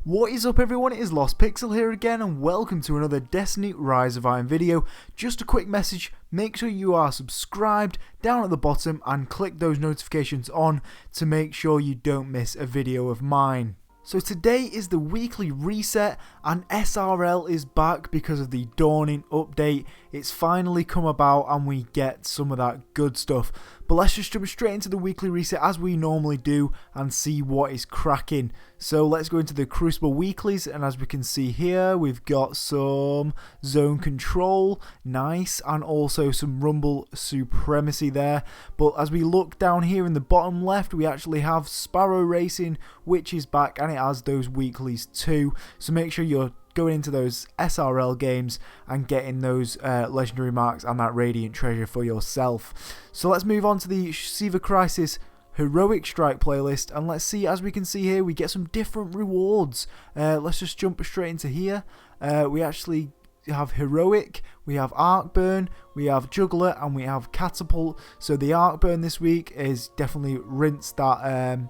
What is up everyone, it is Lost Pixel here again and welcome to another Destiny Rise of Iron video. Just a quick message, make sure you are subscribed down at the bottom and click those notifications on to make sure you don't miss a video of mine. So today is the weekly reset and SRL is back because of the Dawning update. It's finally come about and we get some of that good stuff. But let's just jump straight into the weekly reset as we normally do and see what is cracking. So let's go into the Crucible weeklies, and as we can see here we've got some zone control, nice, and also some rumble supremacy there. But as we look down here in the bottom left, we actually have sparrow racing, which is back, and it has those weeklies too. So make sure you're going into those SRL games and getting those legendary marks and that radiant treasure for yourself. So let's move on to the Siva Crisis Heroic Strike playlist, and let's see, as we can see here, we get some different rewards. Let's just jump straight into here. We actually have Heroic, we have Arc Burn, we have Juggler, and we have Catapult. So the Arc Burn this week is definitely rinse that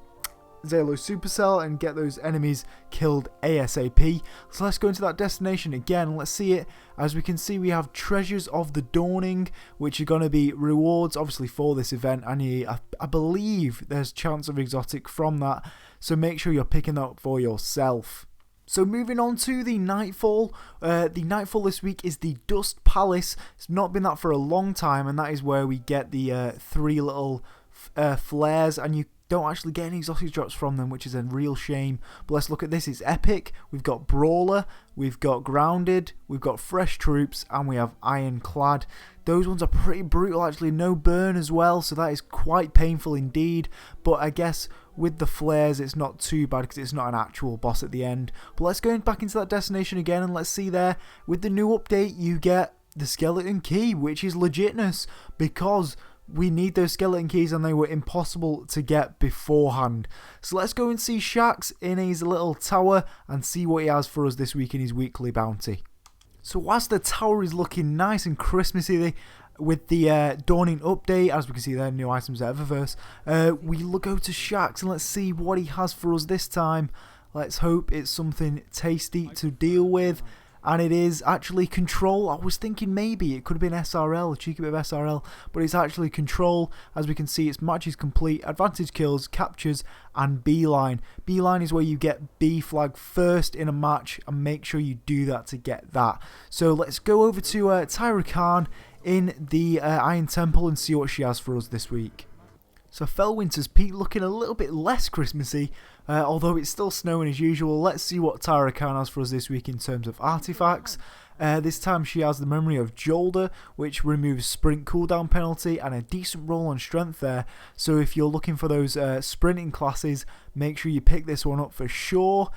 Zalo Supercell and get those enemies killed ASAP. So let's go into that destination again, let's see it. As we can see, we have Treasures of the Dawning, which are going to be rewards obviously for this event, and I believe there's chance of exotic from that, so make sure you're picking that up for yourself. So moving on to the Nightfall. The Nightfall this week is the Dust Palace. It's not been that for a long time, and that is where we get the three little flares, and you don't actually get any exotic drops from them, which is a real shame. But let's look at this. It's epic. We've got Brawler, we've got Grounded, we've got Fresh Troops, and we have Ironclad. Those ones are pretty brutal actually. No burn as well, so that is quite painful indeed. But I guess with the flares it's not too bad because it's not an actual boss at the end. But let's go back into that destination again, and let's see there. With the new update you get the Skeleton Key, which is legitness because we need those skeleton keys and they were impossible to get beforehand. So let's go and see Shaxx in his little tower and see what he has for us this week in his weekly bounty. So whilst the tower is looking nice and Christmassy with the Dawning update, as we can see there, new items at Eververse, we go to Shaxx and let's see what he has for us this time. Let's hope it's something tasty to deal with. And it is actually Control. I was thinking maybe it could have been SRL, a cheeky bit of SRL, but it's actually Control. As we can see, it's matches complete, advantage kills, captures, and Beeline. Beeline is where you get B flag first in a match, and make sure you do that to get that. So let's go over to Tyra Kahn in the Iron Temple and see what she has for us this week. So Fellwinter's Peak looking a little bit less Christmassy, although it's still snowing as usual. Let's see what Tyra Kahn has for us this week in terms of artifacts. This time she has the Memory of Jolder, which removes sprint cooldown penalty and a decent roll on strength there. So if you're looking for those sprinting classes, make sure you pick this one up for sure.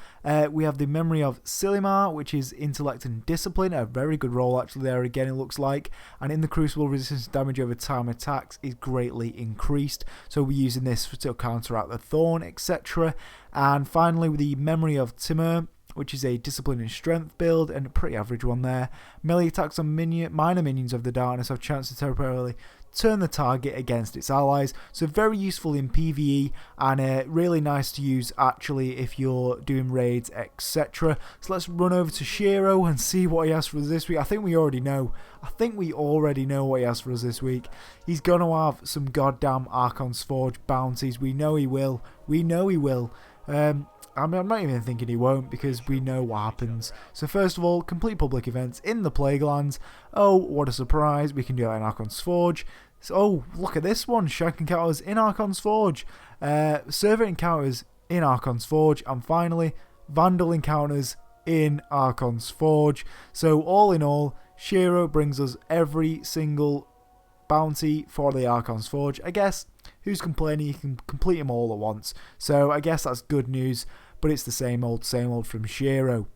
We have the Memory of Silimar, which is intellect and discipline, a very good roll actually there again it looks like. And in the Crucible, resistance to damage over time attacks is greatly increased, so we're using this to counteract the Thorn, etc. And finally with the Memory of Timur, which is a discipline and strength build, and a pretty average one there. Melee attacks on minor minions of the darkness have a chance to temporarily turn the target against its allies, so very useful in PvE and really nice to use actually if you're doing raids, etc. So let's run over to Shiro and see what he has for us this week. I think we already know what he has for us this week. He's gonna have some goddamn Archon's Forge bounties. We know he will. I mean, I'm not even thinking he won't, because we know what happens. So first of all, complete public events in the Plaguelands. Oh, what a surprise, we can do that in Archon's Forge. So, oh, look at this one, Shank encounters in Archon's Forge. Server encounters in Archon's Forge. And finally, Vandal encounters in Archon's Forge. So all in all, Shiro brings us every single bounty for the Archon's Forge. I guess, who's complaining? You can complete them all at once. So I guess that's good news, but it's the same old from Shiro.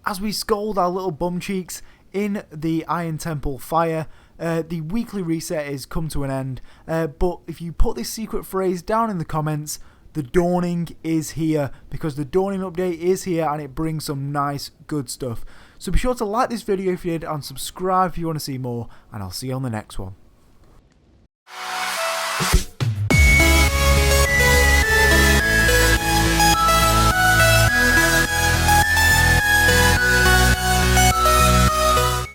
As we scold our little bum cheeks in the Iron Temple fire, the weekly reset is come to an end. But if you put this secret phrase down in the comments, the Dawning is here, because the Dawning update is here and it brings some nice good stuff. So be sure to like this video if you did, and subscribe if you want to see more, and I'll see you on the next one.